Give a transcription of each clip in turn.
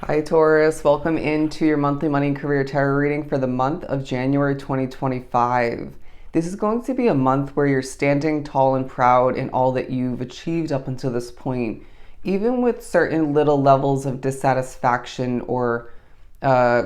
Hi Taurus, welcome into your monthly money and career tarot reading for the month of January 2025. This is going to be a month where you're standing tall and proud in all that you've achieved up until this point, even with certain little levels of dissatisfaction or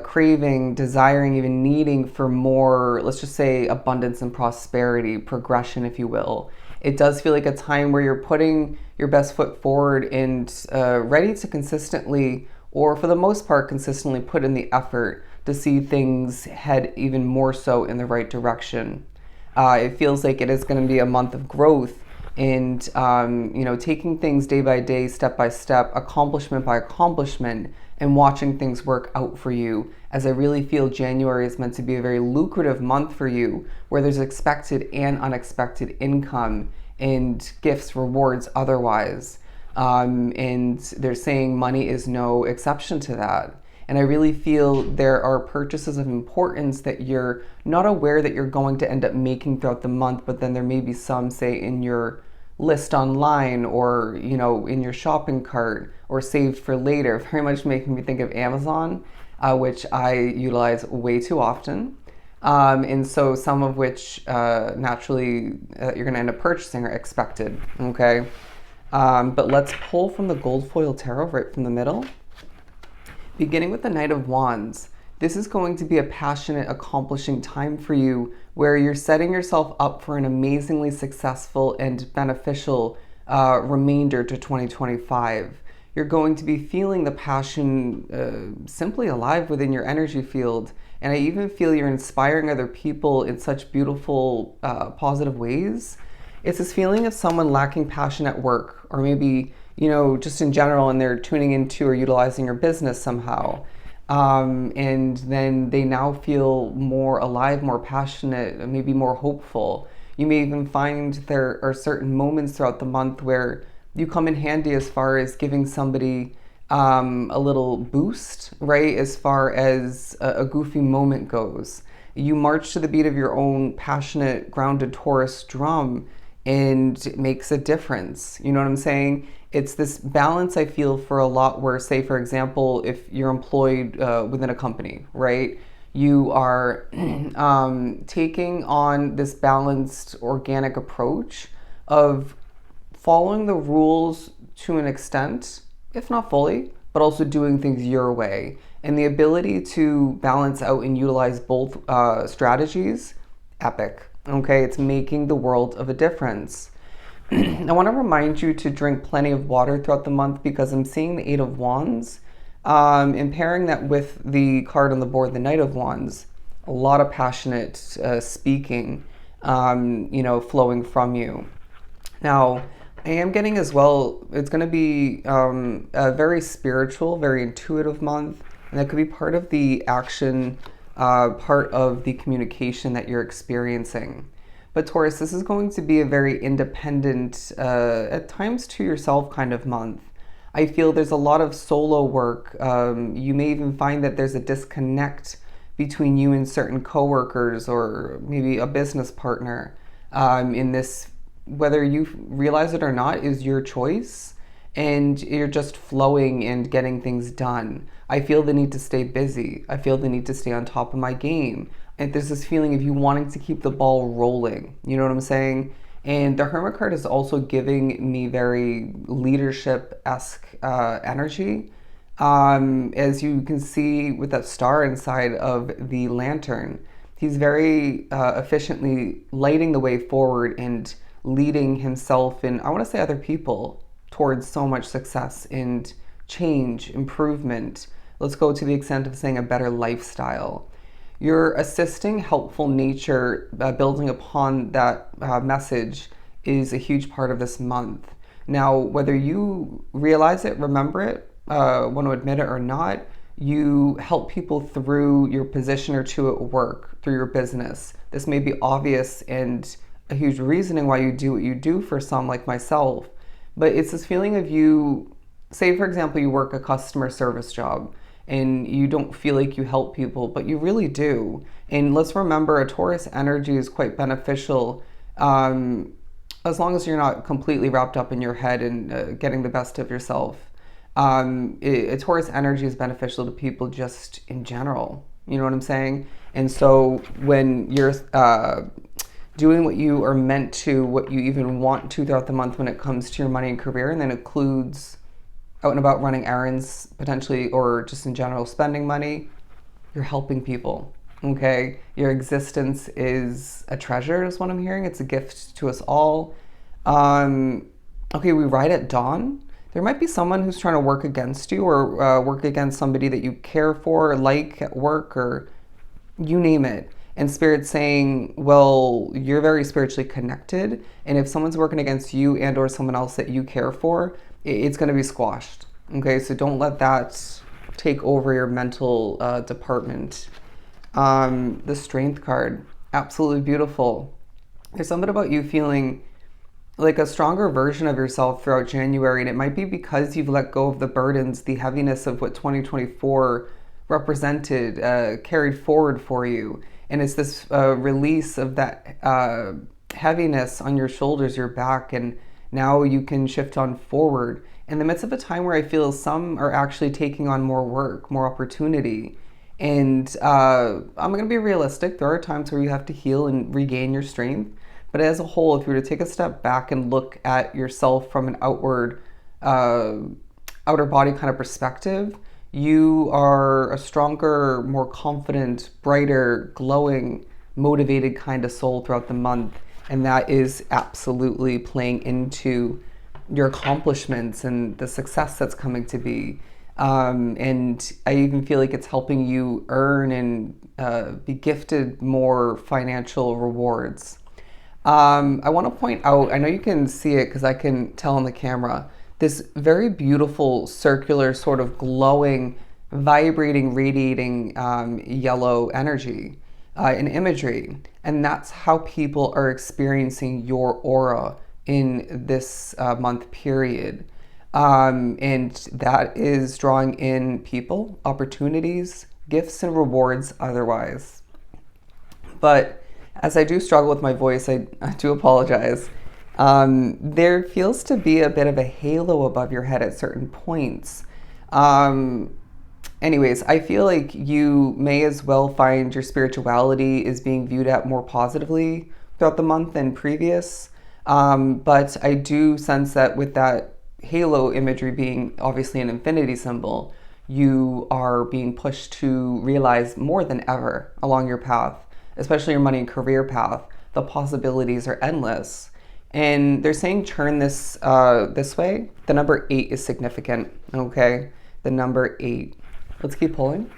craving, desiring, even needing for more, let's just say abundance and prosperity, progression, if you will. It does feel like a time where you're putting your best foot forward and ready to consistently, or for the most part, consistently put in the effort to see things head even more so in the right direction. It feels like it is going to be a month of growth and taking things day by day, step by step, accomplishment by accomplishment, and watching things work out for you, as I really feel January is meant to be a very lucrative month for you, where there's expected and unexpected income and gifts, rewards, otherwise. And they're saying money is no exception to that. And I really feel there are purchases of importance that you're not aware that you're going to end up making throughout the month, but then there may be some, say, in your list online or, in your shopping cart or saved for later, very much making me think of Amazon, which I utilize way too often. And so some of which naturally you're going to end up purchasing are expected, okay? But let's pull from the gold foil tarot right from the middle. Beginning with the Knight of Wands, this is going to be a passionate, accomplishing time for you where you're setting yourself up for an amazingly successful and beneficial remainder to 2025. You're going to be feeling the passion simply alive within your energy field. And I even feel you're inspiring other people in such beautiful, positive ways. It's this feeling of someone lacking passion at work, or maybe, just in general, and they're tuning into or utilizing your business somehow. And then they now feel more alive, more passionate, maybe more hopeful. You may even find there are certain moments throughout the month where you come in handy as far as giving somebody a little boost, right? As far as a goofy moment goes. You march to the beat of your own passionate, grounded Taurus drum, and it makes a difference. You know what I'm saying? It's this balance I feel for a lot where, say, for example, if you're employed within a company, right? You are taking on this balanced, organic approach of following the rules to an extent, if not fully, but also doing things your way. And the ability to balance out and utilize both strategies, epic. Okay, it's making the world of a difference. I want to remind you to drink plenty of water throughout the month because I'm seeing the Eight of Wands and pairing that with the card on the board, the Knight of Wands. A lot of passionate speaking, flowing from you. Now, I am getting as well, it's going to be a very spiritual, very intuitive month, and that could be part of the action, part of the communication that you're experiencing. But Taurus, this is going to be a very independent, at times to yourself kind of month. I feel there's a lot of solo work. You may even find that there's a disconnect between you and certain coworkers or maybe a business partner in this, whether you realize it or not, is your choice, and you're just flowing and getting things done. I feel the need to stay busy. I feel the need to stay on top of my game. And there's this feeling of you wanting to keep the ball rolling. You know what I'm saying? And the Hermit card is also giving me very leadership-esque energy. As you can see with that star inside of the lantern, he's very efficiently lighting the way forward and leading himself and, I want to say, other people towards so much success and change, improvement. Let's go to the extent of saying a better lifestyle. Your assisting, helpful nature, building upon that message, is a huge part of this month. Now, whether you realize it, remember it, want to admit it or not, you help people through your position or two at work, through your business. This may be obvious and a huge reasoning why you do what you do for some, like myself, but it's this feeling of you, say, for example, you work a customer service job and you don't feel like you help people, but you really do. And let's remember, a Taurus energy is quite beneficial as long as you're not completely wrapped up in your head and getting the best of yourself. Taurus energy is beneficial to people just in general. You know what I'm saying? And so when you're doing what you are meant to, what you even want to throughout the month when it comes to your money and career, and then includes out and about running errands potentially, or just in general spending money, you're helping people. Okay, your existence is a treasure, is what I'm hearing. It's a gift to us all. um, okay, we ride at dawn. There might be someone who's trying to work against you, or work against somebody that you care for or like at work, or you name it. And Spirit's saying, well, you're very spiritually connected, and if someone's working against you and or someone else that you care for, it's going to be squashed. Okay, so don't let that take over your mental department. The Strength card, absolutely beautiful. There's something about you feeling like a stronger version of yourself throughout January, and it might be because you've let go of the burdens, the heaviness of what 2024 represented, carried forward for you. And it's this release of that heaviness on your shoulders, your back, and now you can shift on forward in the midst of a time where I feel some are actually taking on more work, more opportunity. And I'm going to be realistic. There are times where you have to heal and regain your strength. But as a whole, if you were to take a step back and look at yourself from an outer body kind of perspective, you are a stronger, more confident, brighter, glowing, motivated kind of soul throughout the month. And that is absolutely playing into your accomplishments and the success that's coming to be. And I even feel like it's helping you earn and be gifted more financial rewards. I want to point out, I know you can see it because I can tell on the camera, this very beautiful circular sort of glowing, vibrating, radiating yellow energy in imagery. And that's how people are experiencing your aura in this month period. And that is drawing in people, opportunities, gifts, and rewards otherwise. But as I do struggle with my voice, I do apologize. There feels to be a bit of a halo above your head at certain points. Anyways, I feel like you may as well find your spirituality is being viewed at more positively throughout the month than previous. But I do sense that with that halo imagery being obviously an infinity symbol, you are being pushed to realize more than ever along your path, especially your money and career path. The possibilities are endless. And they're saying turn this this way. The number 8 is significant, okay? The number 8. Let's keep pulling.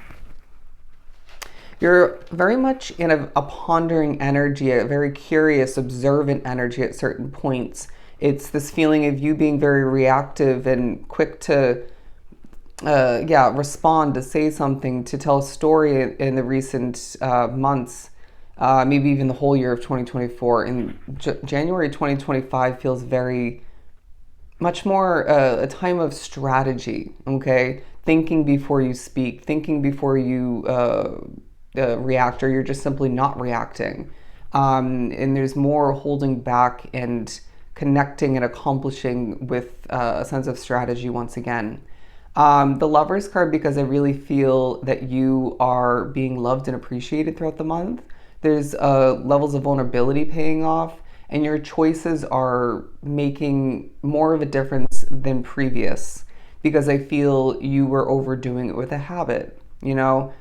You're very much in a pondering energy, a very curious, observant energy at certain points. It's this feeling of you being very reactive and quick to respond, to say something, to tell a story in the recent months, maybe even the whole year of 2024. And January 2025 feels very much more a time of strategy, okay? Thinking before you speak, thinking before you react, or you're just simply not reacting. And there's more holding back and connecting and accomplishing with a sense of strategy once again. The Lovers card, because I really feel that you are being loved and appreciated throughout the month. There's levels of vulnerability paying off, and your choices are making more of a difference than previous, because I feel you were overdoing it with a habit. You know,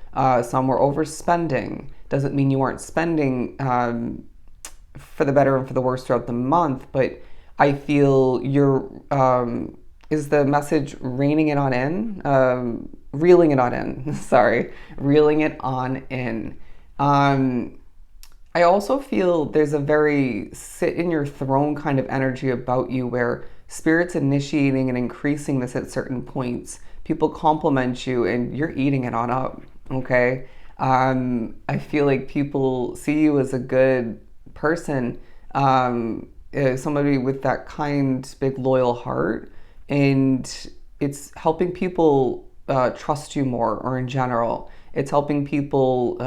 some were overspending. Doesn't mean you aren't spending for the better and for the worse throughout the month, but I feel you're, is the message reining it on in? Reeling it on in, sorry. Reeling it on in. I also feel there's a very sit in your throne kind of energy about you, where Spirit's initiating and increasing this at certain points. People compliment you and you're eating it on up, okay? I feel like people see you as a good person, somebody with that kind, big, loyal heart, and it's helping people trust you more, or in general, it's helping people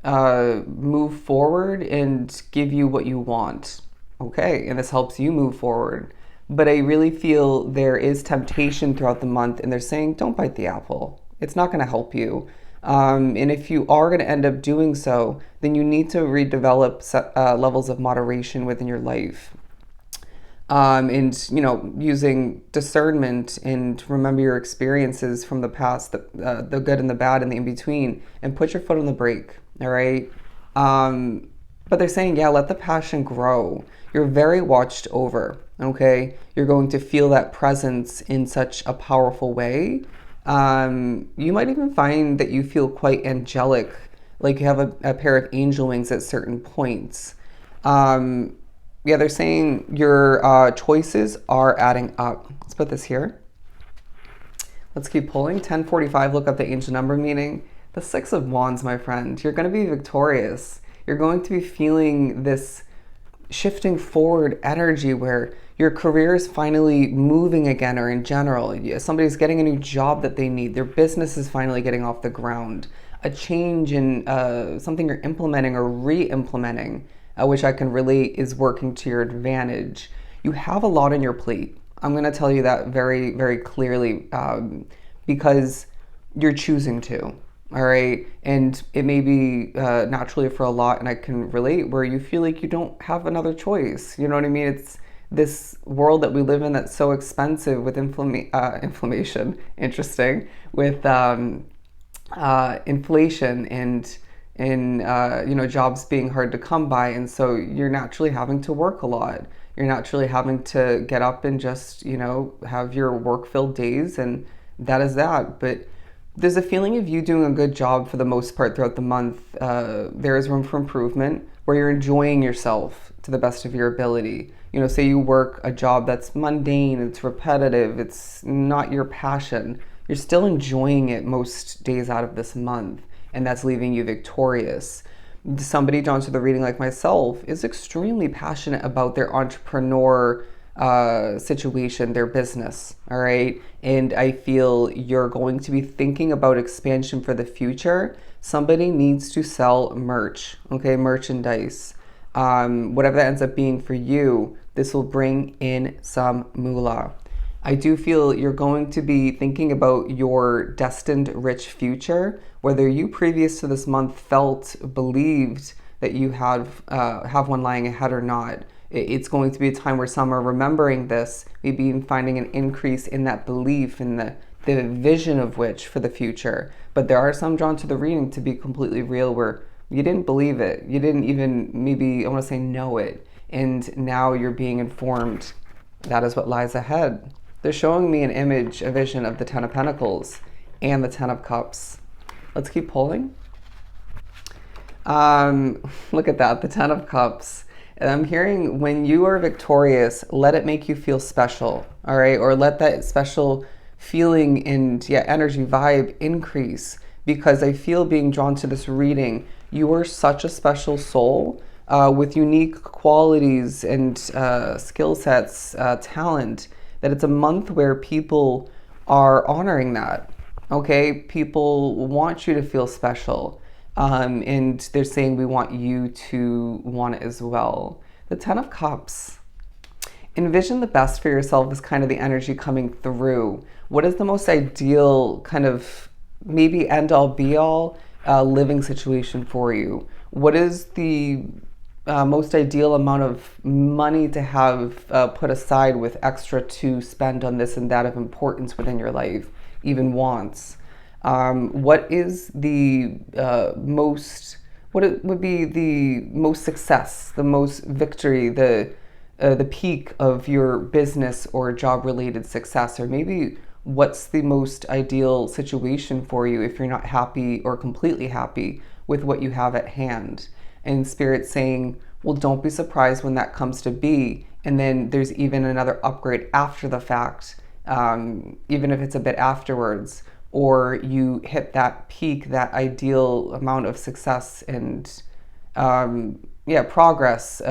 move forward and give you what you want. Okay, and this helps you move forward. But I really feel there is temptation throughout the month, and they're saying, don't bite the apple. It's not going to help you. And if you are going to end up doing so, then you need to redevelop levels of moderation within your life. And using discernment and remember your experiences from the past, the good and the bad and the in between, and put your foot on the brake. All right. But they're saying, yeah, let the passion grow. You're very watched over. Okay, you're going to feel that presence in such a powerful way. You might even find that you feel quite angelic, like you have a pair of angel wings at certain points. Yeah, they're saying your choices are adding up. Let's put this here. Let's keep pulling. 1045, look up the angel number meaning. The Six of Wands, my friend. You're going to be victorious. You're going to be feeling this shifting forward energy where your career is finally moving again, or in general, somebody's getting a new job that they need. Their business is finally getting off the ground. A change in something you're implementing or re-implementing, which I can relate, is working to your advantage. You have a lot on your plate. I'm going to tell you that very, very clearly because you're choosing to. All right. And it may be naturally for a lot, and I can relate, where you feel like you don't have another choice. You know what I mean? It's this world that we live in that's so expensive with inflammation, interesting, with inflation and jobs being hard to come by. And so you're naturally having to work a lot. You're naturally having to get up and just, have your work-filled days, and that is that. But there's a feeling of you doing a good job for the most part throughout the month. There is room for improvement where you're enjoying yourself to the best of your ability. Say you work a job that's mundane, it's repetitive, it's not your passion. You're still enjoying it most days out of this month, and that's leaving you victorious. Somebody drawn to the reading like myself is extremely passionate about their entrepreneur situation, their business, all right? And I feel you're going to be thinking about expansion for the future. Somebody needs to sell merch, okay? Merchandise. Whatever that ends up being for you, this will bring in some moolah. I do feel you're going to be thinking about your destined rich future, whether you previous to this month believed that you have one lying ahead or not. It's going to be a time where some are remembering this, maybe even finding an increase in that belief in the vision of which for the future. But there are some drawn to the reading to be completely real where you didn't believe it. You didn't even maybe, I want to say, know it. And now you're being informed. That is what lies ahead. They're showing me an image, a vision of the Ten of Pentacles and the Ten of Cups. Let's keep pulling. Look at that, the Ten of Cups. And I'm hearing when you are victorious, let it make you feel special, all right? Or let that special feeling and energy vibe increase, because I feel being drawn to this reading, you are such a special soul with unique qualities and skill sets, talent, that it's a month where people are honoring that, okay? People want you to feel special. And they're saying we want you to want it as well. The Ten of Cups. Envision the best for yourself is kind of the energy coming through. What is the most ideal kind of maybe end all be all living situation for you? What is the most ideal amount of money to have put aside with extra to spend on this and that of importance within your life, even wants? What is the what it would be the most success, the most victory, the peak of your business or job related success? Or maybe what's the most ideal situation for you if you're not happy or completely happy with what you have at hand? And Spirit saying, well, don't be surprised when that comes to be. And then there's even another upgrade after the fact, even if it's a bit afterwards, or you hit that peak, that ideal amount of success and progress,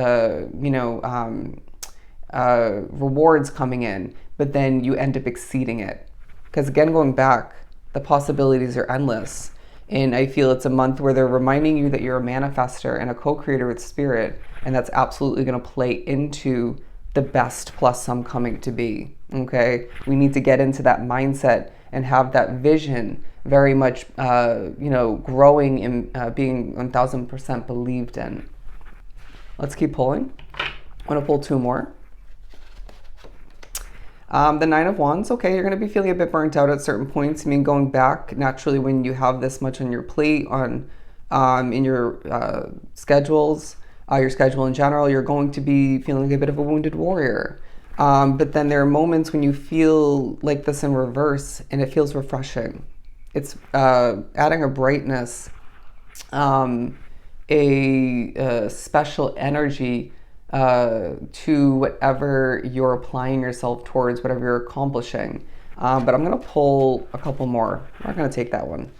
rewards coming in, but then you end up exceeding it. Because again, going back, the possibilities are endless. And I feel it's a month where they're reminding you that you're a manifester and a co-creator with Spirit, and that's absolutely going to play into the best plus some coming to be. Okay, we need to get into that mindset and have that vision very much, growing and being 1000% believed in. Let's keep pulling. I'm going to pull two more. The Nine of Wands, okay, you're going to be feeling a bit burnt out at certain points. I mean, going back, naturally, when you have this much on your plate, in your schedules, your schedule in general, you're going to be feeling a bit of a wounded warrior. But then there are moments when you feel like this in reverse, and it feels refreshing. It's adding a brightness, a special energy to whatever you're applying yourself towards, whatever you're accomplishing. But I'm going to pull a couple more. I'm not going to take that one.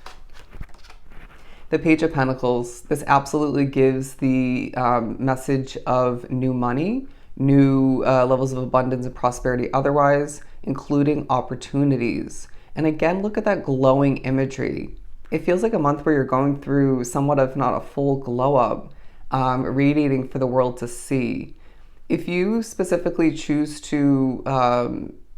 The Page of Pentacles. This absolutely gives the message of new money, new levels of abundance and prosperity otherwise, including opportunities. And again, look at that glowing imagery. It feels like a month where you're going through somewhat of not a full glow up, radiating for the world to see. If you specifically choose to,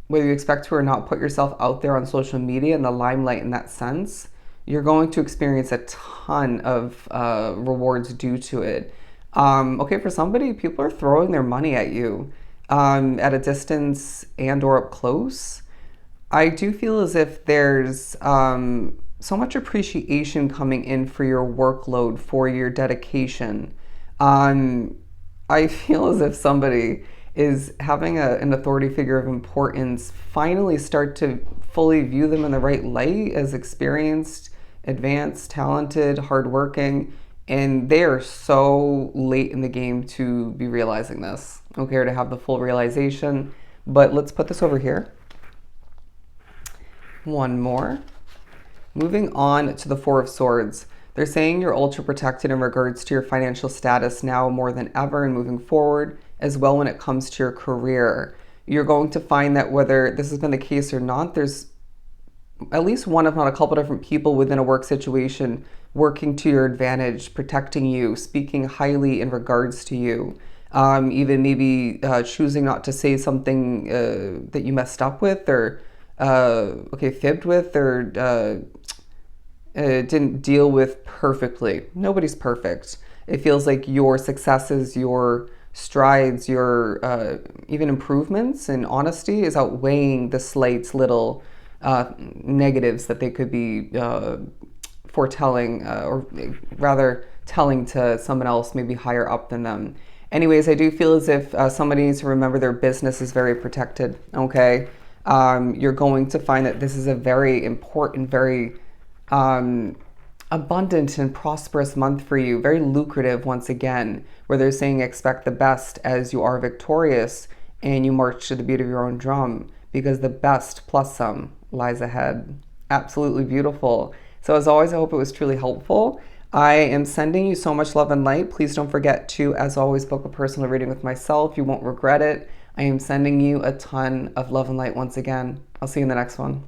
whether you expect to or not, put yourself out there on social media in the limelight in that sense, you're going to experience a ton of rewards due to it. Okay, for somebody, people are throwing their money at you at a distance and or up close. I do feel as if there's so much appreciation coming in for your workload, for your dedication. I feel as if somebody is having an authority figure of importance finally start to fully view them in the right light as experienced, advanced, talented, hardworking, and they are so late in the game to be realizing this, okay, or to have the full realization. But let's put this over here. One more. Moving on to the Four of Swords. They're saying you're ultra protected in regards to your financial status now more than ever and moving forward, as well when it comes to your career. You're going to find that whether this has been the case or not, there's at least one, if not a couple different people within a work situation working to your advantage, protecting you, speaking highly in regards to you, even maybe choosing not to say something that you messed up with or fibbed with or didn't deal with perfectly. Nobody's perfect. It feels like your successes, your strides, your even improvements and honesty is outweighing the slight little negatives that they could be foretelling or rather telling to someone else maybe higher up than them. Anyways, I do feel as if somebody needs to remember their business is very protected, okay? You're going to find that this is a very important, very abundant and prosperous month for you, very lucrative once again, where they're saying expect the best as you are victorious and you march to the beat of your own drum, because the best plus some lies ahead. Absolutely beautiful. So as always, I hope it was truly helpful. I am sending you so much love and light. Please don't forget to, as always, book a personal reading with myself. You won't regret it. I am sending you a ton of love and light once again. I'll see you in the next one.